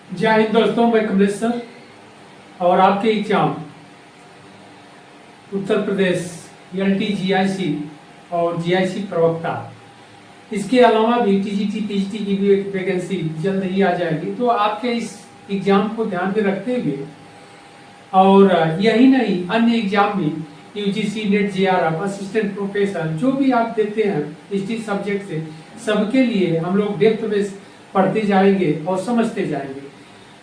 जय हिंद दोस्तों, मैं कमलेश सर और आपके exam Uttar Pradesh LT GIC और GIC प्रवक्ता, इसके अलावा भी TGT PGT की भी एक वैकेंसी जल्द ही आ जाएगी। तो आपके इस एग्जाम को ध्यान में रखते हुए और यही नहीं, अन्य एग्जाम भी UGC net JRF assistant professor जो भी आप देते हैं हिस्ट्री सब्जेक्ट से, सबके लिए हम लोग डेप्थ में पढ़ते जाएंगे और समझते जाएंगे।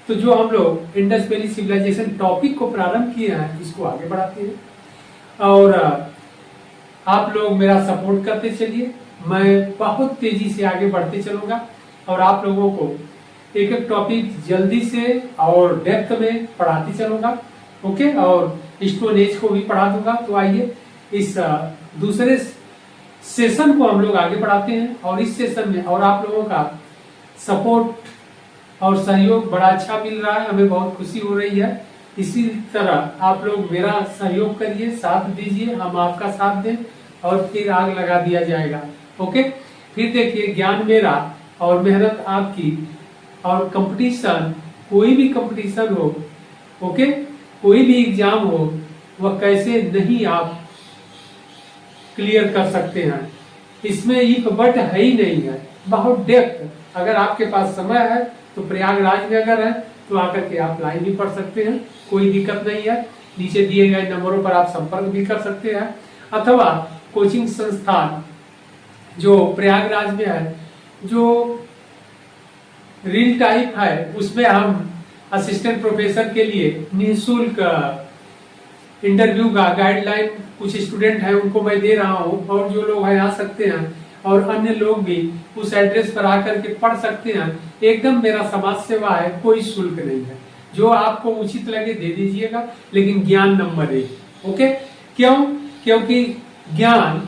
तो जो हम लोग इंडस वैली सिविलाइजेशन टॉपिक को प्रारंभ किए हैं, इसको आगे बढ़ाते हैं और आप लोग मेरा सपोर्ट करते चलिए। मैं बहुत तेजी से आगे बढ़ते चलूंगा और आप लोगों को एक एक टॉपिक जल्दी से और डेप्थ में पढ़ाते चलूंगा। ओके, और स्टोन एज को भी पढ़ा दूंगा। तो आइए इस दूसरे सेशन को हम लोग आगे बढ़ाते हैं और इस सेशन में और आप लोगों का सपोर्ट और सहयोग बड़ा अच्छा मिल रहा है, हमें बहुत खुशी हो रही है। इसी तरह आप लोग मेरा सहयोग करिए, साथ दीजिए, हम आपका साथ दें और फिर आग लगा दिया जाएगा। ओके, फिर देखिए, ज्ञान मेरा और मेहनत आपकी और कंपटीशन, कोई भी कंपटीशन हो, ओके, कोई भी एग्जाम हो, वह कैसे नहीं आप क्लियर कर सकते हैं। इसमें इफ बट है ही नहीं है, बहुत डेप्थ। अगर आपके पास समय है तो प्रयागराज में अगर है तो आकर के आप लाइव भी पढ़ सकते हैं, कोई दिक्कत नहीं है। नीचे दिए गए नंबरों पर आप संपर्क भी कर सकते हैं, अथवा कोचिंग संस्थान जो प्रयागराज में है, जो रील टाइप है, उसमें हम असिस्टेंट प्रोफेसर के लिए निःशुल्क इंटरव्यू का गाइडलाइन कुछ स्टूडेंट हैं उनको मैं दे रहा हूं, और जो लोग हैं आ सकते हैं और अन्य लोग भी उस एड्रेस पर आकर के पढ़ सकते हैं। एकदम मेरा समाज सेवा है, कोई शुल्क नहीं है। जो आपको उचित लगे दे दीजिएगा, लेकिन ज्ञान नंबर 1। ओके, क्यों? क्योंकि ज्ञान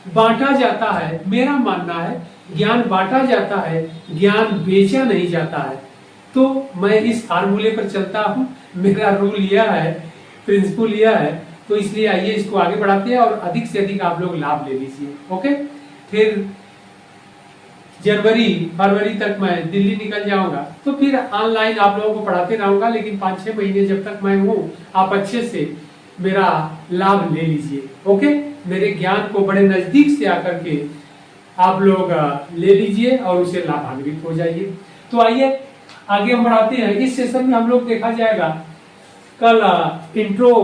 बांटा जाता है। मेरा मानना है ज्ञान बांटा जाता है, ज्ञान बेचा नहीं जाता है। तो मैं इस फार्मूले पर चलता हूं, मेरा रूल यह है, प्रिंसिपल यह है। तो इसलिए आइए इसको आगे बढ़ाते हैं और अधिक से अधिक आप लोग लाभ ले लीजिए। ओके, फिर जनवरी फरवरी तक मैं दिल्ली निकल जाऊंगा, तो फिर ऑनलाइन आप लोगों को पढ़ाते रहूंगा। लेकिन 5-6 महीने जब तक मैं हूं, आप अच्छे से मेरा लाभ ले लीजिए। ओके, मेरे ज्ञान को बड़े नजदीक से आकर के आप लोग ले लीजिए और उसे लाभान्वित हो जाइए। तो आइए आगे हम बढ़ाते हैं। इस सेशन में हम लोग देखा जाएगा कल इंट्रो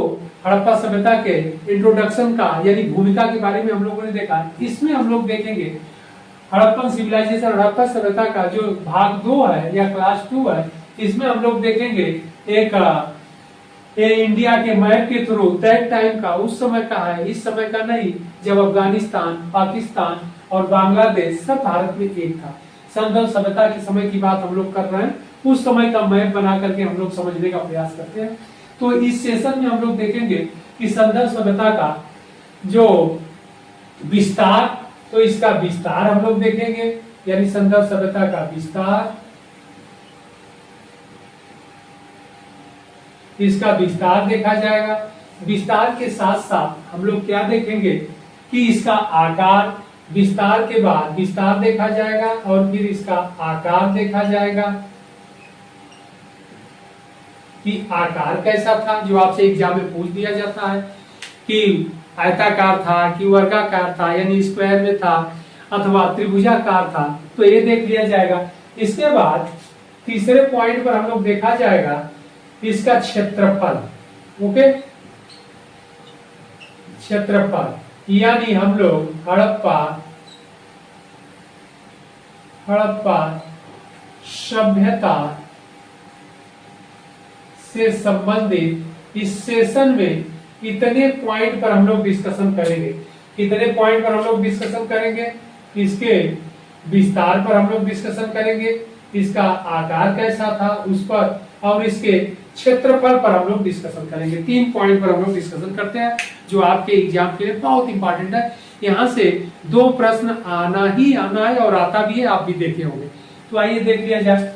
हड़प्पा सभ्यता के इंट्रोडक्शन का यानी भूमिका के बारे में हम लोगों ने देखा। इसमें हम लोग देखेंगे हड़प्पन सिविलाइजेशन, हड़प्पा सभ्यता का जो भाग 2 है या क्लास 2 है। इसमें हम लोग देखेंगे एक इंडिया के मैप के थ्रू दैट टाइम का, उस समय का है, इस समय का नहीं, जब अफगानिस्तान, पाकिस्तान और बांग्लादेश सब भारत में एक था। संदल सभ्यता के समय की बात हम लोग कर रहे हैं, उस समय का मैप बना करके हम लोग समझने का प्रयास करते हैं। तो इस सेशन में हम लोग देखेंगे कि संदल सभ्यता का जो विस्तार, तो इसका विस्तार हम लोग देखेंगे, यानी संदल सभ्यता का विस्तार, इसका विस्तार देखा जाएगा। विस्तार के साथ साथ हम लोग क्या देखेंगे कि इसका आकार, विस्तार के बाद विस्तार देखा जाएगा और फिर इसका आकार देखा जाएगा कि आकार कैसा था, जो आपसे एग्जाम में पूछ दिया जाता है कि आयताकार था कि वर्गाकार था, यानी स्क्वायर में था अथवा त्रिभुजाकार था, तो ये देख लिया जाएगा। इसके बाद तीसरे पॉइंट पर हम लोग देखा जाएगा इसका क्षेत्रफल। ओके, क्षेत्रफल, यानी हम लोग हड़प्पा सभ्यता से संबंधित इस सेशन में इतने पॉइंट पर हम लोग डिस्कशन करेंगे। कितने पॉइंट पर हम लोग डिस्कशन करेंगे? इसके विस्तार पर हम लोग डिस्कशन करेंगे, इसका आकार कैसा था उस पर, और इसके क्षेत्रफल पर हम लोग डिस्कशन करेंगे। 3 पॉइंट पर हम लोग डिस्कशन करते हैं जो आपके एग्जाम के लिए बहुत इंपॉर्टेंट है। यहाँ से 2 प्रश्न आना ही आना है और आता भी है, आप भी देखे होंगे। तो आइए देख लिया जाए।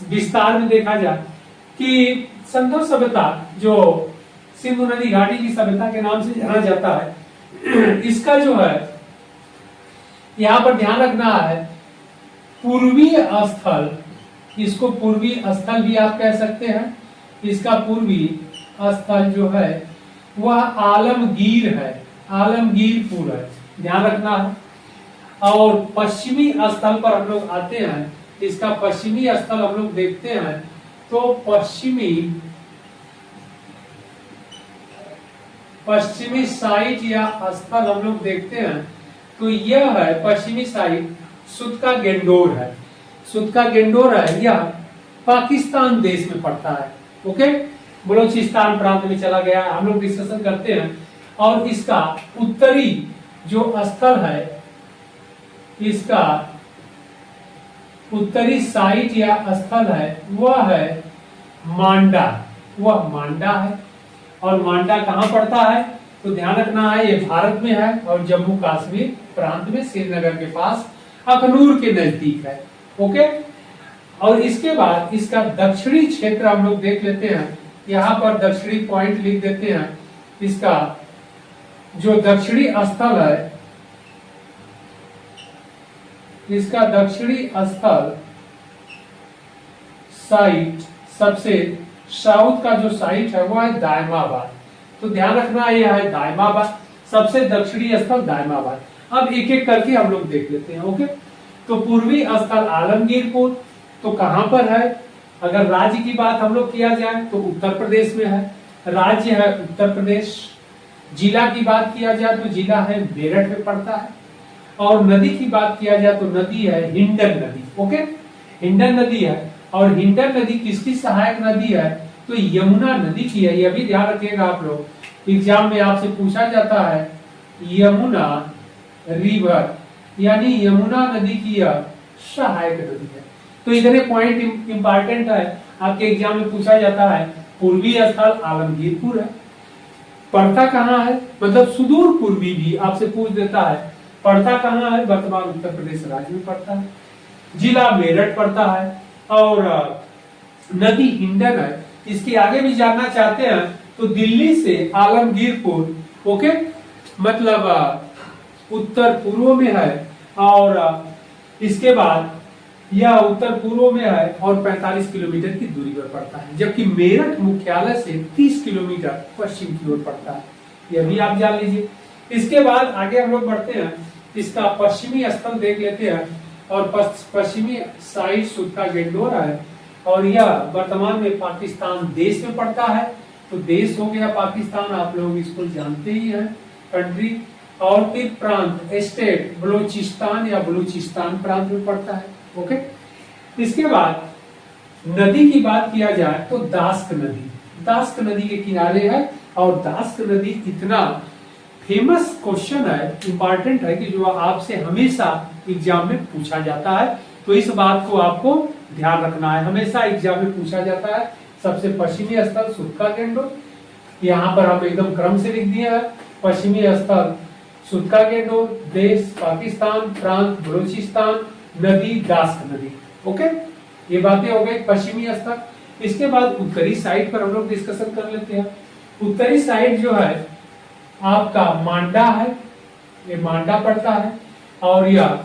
विस्तार में देखा जाए कि संदल सभ्यता जो सिंधु नदी घाटी की सभ्यता के नाम से जाना जाता है, इसका जो है यहाँ पर ध्यान रखना है, पूर्वीय स्थल इसको पूर्वी स्थल भी आप कह सकते हैं। इसका पूर्वी स्थल जो है वह आलमगीर है, आलमगीरपुर है, ध्यान रखना है। और पश्चिमी स्थल पर हम लोग आते हैं, इसका पश्चिमी स्थल हम लोग देखते हैं तो पश्चिमी साइड या स्थल हम लोग देखते हैं तो यह है पश्चिमी साइड सुतका गेंडोर है, सुतका गेंडोर है, यह पाकिस्तान देश में पड़ता है। ओके, बलोचिस्तान प्रांत में चला गया है, हम लोग डिस्कशन करते हैं। और इसका उत्तरी जो स्थल है, इसका उत्तरी साइट या स्थल है वह है मांडा, वह मांडा है। और मांडा कहां पड़ता है तो ध्यान रखना है, ये भारत में है और जम्मू कश्मीर प्रांत में श्रीनगर के पास अखनूर के नजदीक है। ओके, और इसके बाद इसका दक्षिणी क्षेत्र हम लोग देख लेते हैं, यहाँ पर दक्षिणी पॉइंट लिख देते हैं। इसका जो दक्षिणी स्थल है, इसका दक्षिणी स्थल साइट, सबसे साउथ का जो साइट है वो है दायमाबाद। तो ध्यान रखना यह है दायमाबाद, सबसे दक्षिणी स्थल दायमाबाद। अब एक एक करके हम लोग देख लेते हैं। ओके, तो पूर्वी स्थल आलमगीरपुर, तो कहां पर है? अगर राज्य की बात हम लोग किया जाए तो उत्तर प्रदेश में है, राज्य है उत्तर प्रदेश। जिला की बात किया जाए तो जिला है मेरठ में पड़ता है। और नदी की बात किया जाए तो नदी है हिंडन नदी। ओके, हिंडन नदी है। और हिंडन नदी किसकी सहायक नदी है तो यमुना नदी की है। यह भी ध्यान रखिएगा आप लोग, एग्जाम में आपसे पूछा जाता है यमुना रिवर, यानी यमुना नदी की यह सहायक नदी है। तो इतने पॉइंट इंपॉर्टेंट है, आपके एग्जाम में पूछा जाता है। पूर्वी स्थल आलमगीरपुर है, पड़ता कहाँ है, मतलब सुदूर पूर्वी भी आपसे पूछ देता है, पड़ता कहाँ है, वर्तमान उत्तर प्रदेश राज्य में पड़ता है। जिला मेरठ पड़ता है और नदी हिंडन है। इसके आगे भी जानना चाहते हैं तो दिल्ली से आलमगीरपुर, ओके, मतलब उत्तर पूर्व में है। और इसके बाद यह उत्तर पूर्व में है और 45 किलोमीटर की दूरी पर पड़ता है, जबकि मेरठ मुख्यालय से 30 किलोमीटर पश्चिम की ओर पड़ता है। यह भी आप जान लीजिए। इसके बाद आगे हम लोग बढ़ते हैं, इसका पश्चिमी स्थल देख लेते हैं। और पश्चिमी साइड सुतका गेंडोर है और यह वर्तमान में पाकिस्तान देश में पड़ता है। तो देश हो गया पाकिस्तान, आप लोग इसको जानते ही हैं, कंट्री। और फिर प्रांत, स्टेट बलोचिस्तान या बलूचिस्तान प्रांत में पड़ता है। ओके, इसके बाद नदी की बात किया जाए तो दास्क नदी, दास्क नदी के किनारे है। और दास्क नदी इतना फेमस क्वेश्चन है, इंपॉर्टेंट है कि जो आपसे हमेशा एग्जाम में पूछा जाता है। तो इस बात को आपको ध्यान रखना है, हमेशा एग्जाम में पूछा जाता है। सबसे पश्चिमी स्थल सुतका गेंडोर, यहाँ पर हम एकदम क्रम से लिख दिया है। पश्चिमी स्थल सुतका गेंडोर, देश पाकिस्तान, प्रांत बलूचिस्तान, नदी दास्क नदी। ओके, ये बातें हो गई पश्चिमी स्थल। इसके बाद उत्तरी साइड पर हम लोग डिस्कशन कर लेते हैं। उत्तरी साइड जो है आपका मांडा है, ये मांडा पड़ता है। और यह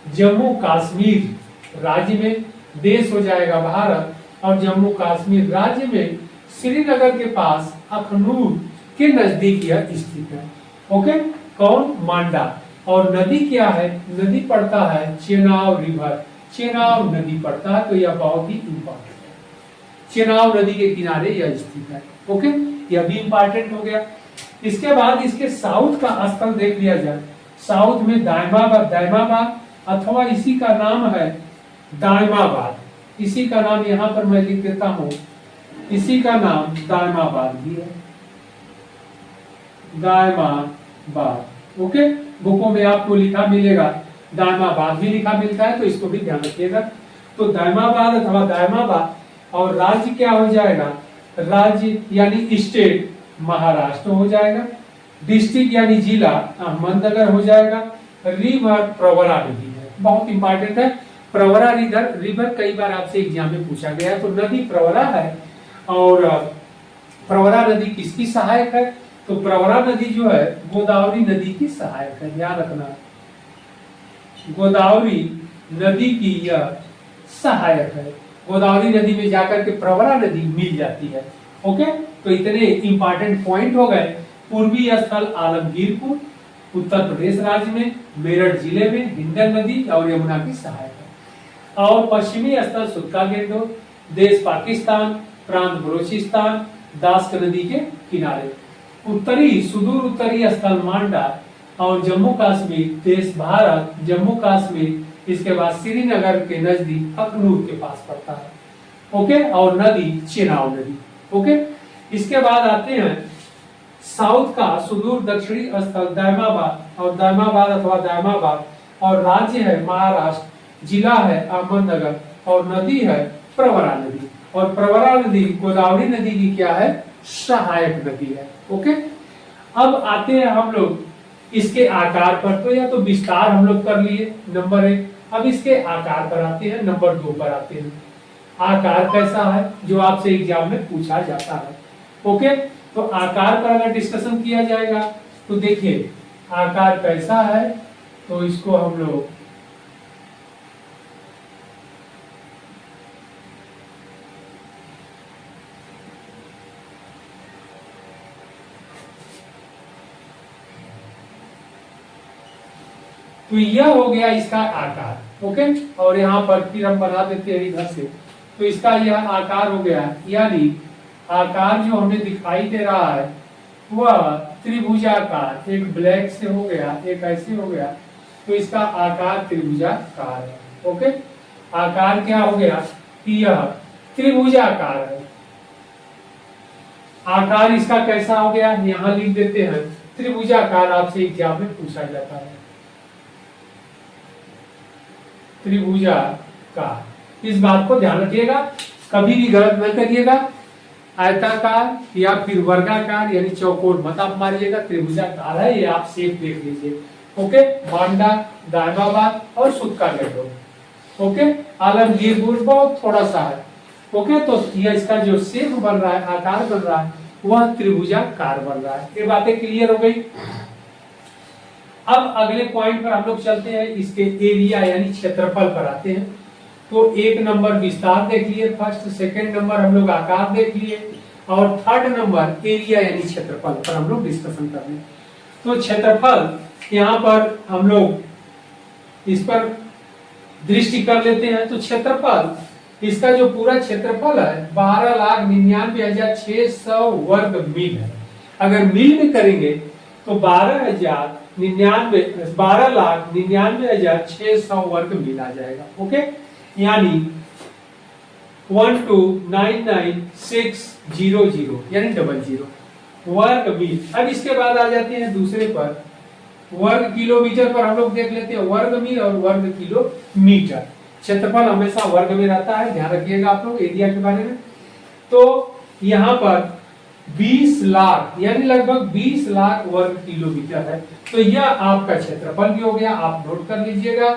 जम्मू कश्मीर राज्य में, देश हो जाएगा भारत, और जम्मू कश्मीर राज्य में श्रीनगर के पास अखनूर के नजदीक यह स्थित है। ओके, कौन? मांडा। और नदी क्या है? नदी पड़ता है चेनाब रिवर, चेनाब नदी पड़ता है। तो यह बहुत ही इंपॉर्टेंट है, चेनाब नदी के किनारे यह स्थित है। ओके, यह भी इंपॉर्टेंट हो गया। इसके बाद इसके साउथ का स्थल देख लिया जाए। साउथ में दायमाबाद, दायमाबाद अथवा इसी का नाम है दायमाबाद, इसी का नाम यहाँ पर मैं लिख देता हूँ, इसी का नाम दायमाबाद भी है, दायमाबाद। ओके, बुकों में आपको लिखा मिलेगा, दायमाबाद भी लिखा मिलता है, तो इसको भी ध्यान रखिएगा। तो दायमाबाद अथवा दायमाबाद। और राज्य क्या हो जाएगा? राज्य यानी स्टेट महाराष्ट्र हो जाएगा। डिस्ट्रिक्ट यानी जिला अहमदनगर हो जाएगा। रिवर प्रवरा नदी है, बहुत इंपॉर्टेंट है। प्रवरा रिवर कई बार आपसे एग्जाम में पूछा गया। तो नदी प्रवरा है। और प्रवरा नदी किसकी सहायक है? तो प्रवरा नदी जो है गोदावरी नदी की सहायक है, ध्यान रखना, गोदावरी नदी की यह सहायक है। गोदावरी नदी में जाकर के प्रवरा नदी मिल जाती है। ओके, तो इतने इंपॉर्टेंट पॉइंट हो गए। पूर्वी स्थल आलमगीरपुर उत्तर प्रदेश राज्य में, मेरठ जिले में हिंडन नदी और यमुना की सहायक है। और पश्चिमी स्थल सुत्का गेंडोर, देश पाकिस्तान, प्रांत बलोचिस्तान, दास्क नदी के किनारे। उत्तरी सुदूर उत्तरी स्थल मांडा और जम्मू कश्मीर, देश भारत, जम्मू कश्मीर, इसके बाद श्रीनगर के नजदीक अखनूर के पास पड़ता है। ओके, और नदी चेनाब नदी। ओके, इसके बाद आते हैं साउथ का सुदूर दक्षिणी स्थल दायमाबाद और दायमाबाद अथवा दायमाबाद, और राज्य है महाराष्ट्र, जिला है अहमदनगर, और नदी है प्रवरा नदी। और प्रवरा नदी गोदावरी नदी की क्या है, सहायक नदी है। ओके, अब आते हैं हम लोग इसके आकार पर। तो या तो विस्तार हम लोग कर लिए नंबर 1, अब इसके आकार पर आते हैं, नंबर 2 पर आते हैं। आकार कैसा है, जो आपसे एग्जाम में पूछा जाता है। ओके, तो आकार पर अगर डिस्कशन किया जाएगा तो देखिए आकार कैसा है, तो इसको हम लोग तो यह हो गया इसका आकार। ओके, और यहाँ पर फिर हम बना देते हैं इधर से, तो इसका यह आकार हो गया। यानी आकार जो हमें दिखाई दे रहा है वह त्रिभुजाकार, एक ब्लैक से हो गया, एक ऐसे हो गया, तो इसका आकार त्रिभुजाकार है। ओके, आकार क्या हो गया कि यह त्रिभुजाकार है। आकार इसका कैसा हो गया, यहाँ लिख देते हैं त्रिभुजाकार, आपसे एग्जाम में पूछा जाता है त्रिभुजाकार। इस बात को ध्यान रखिएगा, कभी भी गलत न करिएगा। आयताकार या फिर वर्गाकार यानी चौकोर मत आप मारिएगा, त्रिभुजाकार है ये आप सेफ देख लीजिए। ओके, मांडा, दायमाबाद और सुत्का गेंडोर। ओके, आलमगीरपुर बहुत थोड़ा सा है। ओके, तो यह इसका जो शेप बन रहा है, आकार बन रहा है, वह त्रिभुजाकार बन रहा है। ये बातें क्लियर हो गई। अब अगले पॉइंट पर हम लोग चलते हैं, इसके एरिया यानी क्षेत्रफल पर आते हैं। तो 1 नंबर विस्तार देख लिए फर्स्ट, सेकंड नंबर हम लोग आकार देख लिए, और थर्ड नंबर एरिया यानी क्षेत्रफल पर हम लोग डिस्कशन कर रहे हैं। तो क्षेत्रफल यहाँ पर हम लोग इस पर दृष्टि कर लेते हैं। तो क्षेत्रफल, इसका जो पूरा क्षेत्रफल है 12,99,600 वर्ग मील है। अगर मील में करेंगे तो 12,99,600 वर्ग मील आ जाएगा। ओके, यानी 1299600 यानी 00 वर्ग मील। अब इसके बाद आ जाते हैं दूसरे पर, वर्ग किलोमीटर पर हम लोग देख लेते हैं वर्ग मील और वर्ग किलोमीटर। क्षेत्रफल हमेशा वर्ग में रहता है, ध्यान रखिएगा आप लोग एरिया के बारे में। तो यहाँ पर 20 लाख यानी लगभग 20 लाख वर्ग किलोमीटर है। तो यह आपका क्षेत्रफल भी हो गया, आप नोट कर लीजिएगा।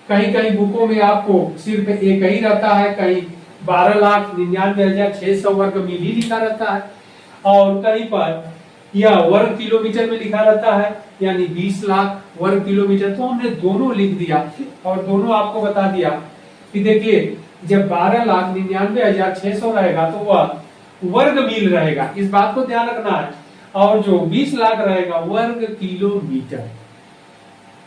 कहीं कहीं बुकों में आपको सिर्फ एक ही रहता है, कहीं 12,99,600 वर्ग मील ही लिखा रहता है, और कहीं पर यह वर्ग किलोमीटर में लिखा रहता है, यानी 20 लाख वर्ग किलोमीटर। तो हमने दोनों लिख दिया और दोनों आपको बता दिया कि देखिए जब 12,99,600 रहेगा तो वह वर्ग मील रहेगा, इस बात को ध्यान रखना है, और जो 20 लाख रहेगा वर्ग किलोमीटर।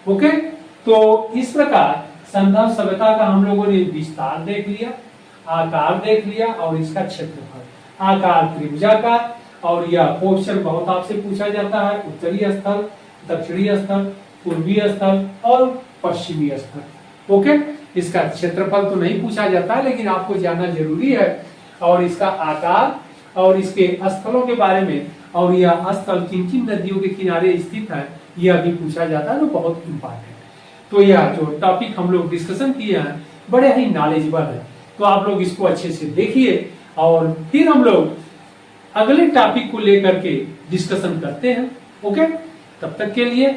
ओके, तो इस प्रकार संदर्भ सभ्यता का हम लोगों ने विस्तार देख लिया, आकार देख लिया और इसका क्षेत्रफल। आकार त्रिभुजाकार, और यह क्वेश्चन बहुत आपसे पूछा जाता है, उत्तरी स्थल, दक्षिणी स्थल, पूर्वी स्थल और पश्चिमी स्थल। ओके, इसका क्षेत्रफल तो नहीं पूछा जाता लेकिन आपको जानना जरूरी है, और इसका आकार और इसके स्थलों के बारे में, और यह स्थल किन किन नदियों के किनारे स्थित है यह भी पूछा जाता है, तो बहुत इंपॉर्टेंट है। तो यह जो टॉपिक हम लोग डिस्कशन किए हैं बड़े ही नॉलेजेबल है, तो आप लोग इसको अच्छे से देखिए, और फिर हम लोग अगले टॉपिक को लेकर के डिस्कशन करते हैं। ओके, तब तक के लिए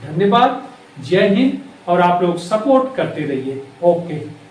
धन्यवाद, जय हिंद, और आप लोग सपोर्ट करते रहिए। ओके।